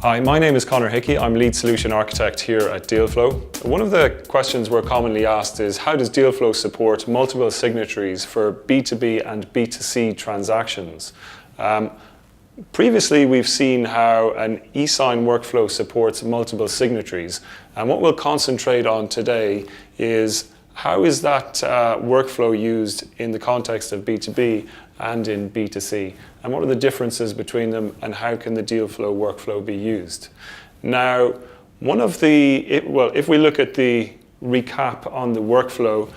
Hi, my name is Conor Hickey. I'm Lead Solution Architect here at Dealflo. One of the questions we're commonly asked is how does Dealflo support multiple signatories for B2B and B2C transactions? Previously, we've seen how an e-sign workflow supports multiple signatories, and what we'll concentrate on today is how is that workflow used in the context of B2B and in B2C, and what are the differences between them, and how can the Dealflo workflow be used? Now, if we look at the recap on the workflow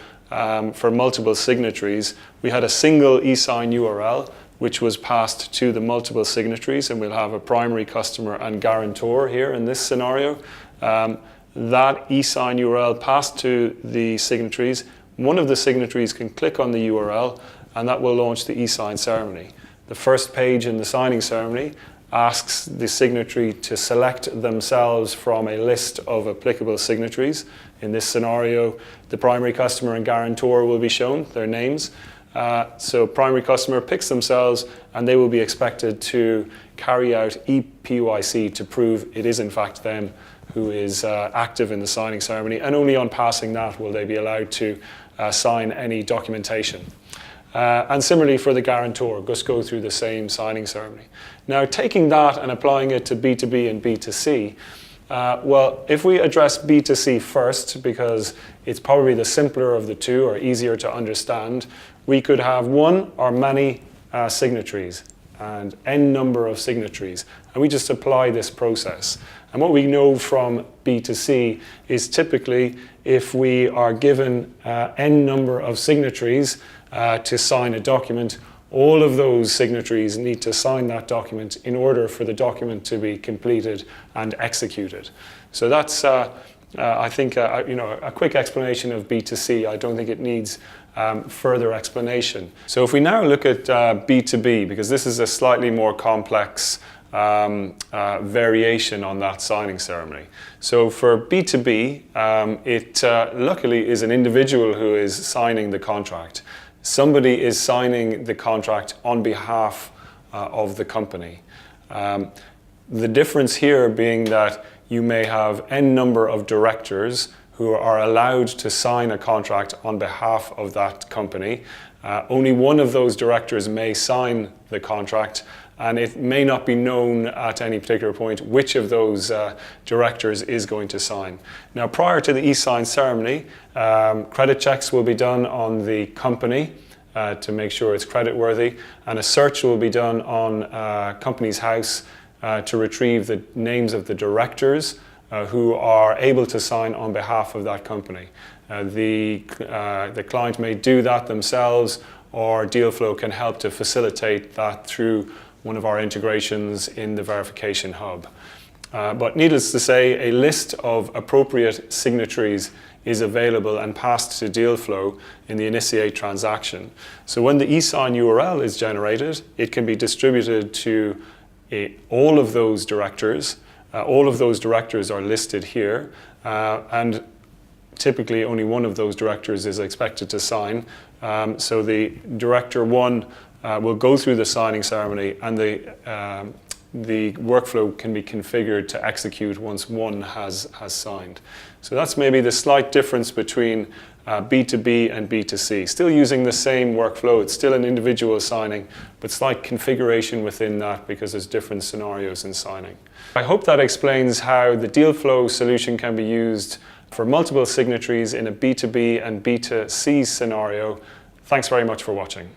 for multiple signatories, we had a single e-sign URL which was passed to the multiple signatories, and we'll have a primary customer and guarantor here in this scenario. That e-sign URL passed to the signatories. One of the signatories can click on the URL and that will launch the e-sign ceremony. The first page in the signing ceremony asks the signatory to select themselves from a list of applicable signatories. In this scenario, the primary customer and guarantor will be shown, their names. So primary customer picks themselves and they will be expected to carry out ePYC to prove it is in fact them who is active in the signing ceremony, and only on passing that will they be allowed to sign any documentation. And similarly for the guarantor, just go through the same signing ceremony. Now, taking that and applying it to B2B and B2C, well, if we address B2C first, because it's probably the simpler of the two or easier to understand, we could have one or many signatories and n number of signatories, and we just apply this process. And what we know from B2C is typically if we are given n number of signatories to sign a document, all of those signatories need to sign that document in order for the document to be completed and executed. So that's, I think, a quick explanation of B2C. I don't think it needs further explanation. So if we now look at B2B, because this is a slightly more complex variation on that signing ceremony. So for B2B, it luckily is an individual who is signing the contract. Somebody is signing the contract on behalf of the company. The difference here being that you may have n number of directors who are allowed to sign a contract on behalf of that company. Only one of those directors may sign the contract, and it may not be known at any particular point which of those directors is going to sign. Now, prior to the e-sign ceremony, credit checks will be done on the company to make sure it's creditworthy, and a search will be done on Companies House to retrieve the names of the directors who are able to sign on behalf of that company. The client may do that themselves, or Dealflo can help to facilitate that through one of our integrations in the verification hub. But needless to say, a list of appropriate signatories is available and passed to Dealflo in the initiate transaction. So when the e-sign URL is generated, it can be distributed to all of those directors. All of those directors are listed here, and typically only one of those directors is expected to sign. So the director one will go through the signing ceremony, and the workflow can be configured to execute once one has signed. So that's maybe the slight difference between B2B and B2C. Still using the same workflow, it's still an individual signing, but slight configuration within that because there's different scenarios in signing. I hope that explains how the Dealflo solution can be used for multiple signatories in a B2B and B2C scenario. Thanks very much for watching.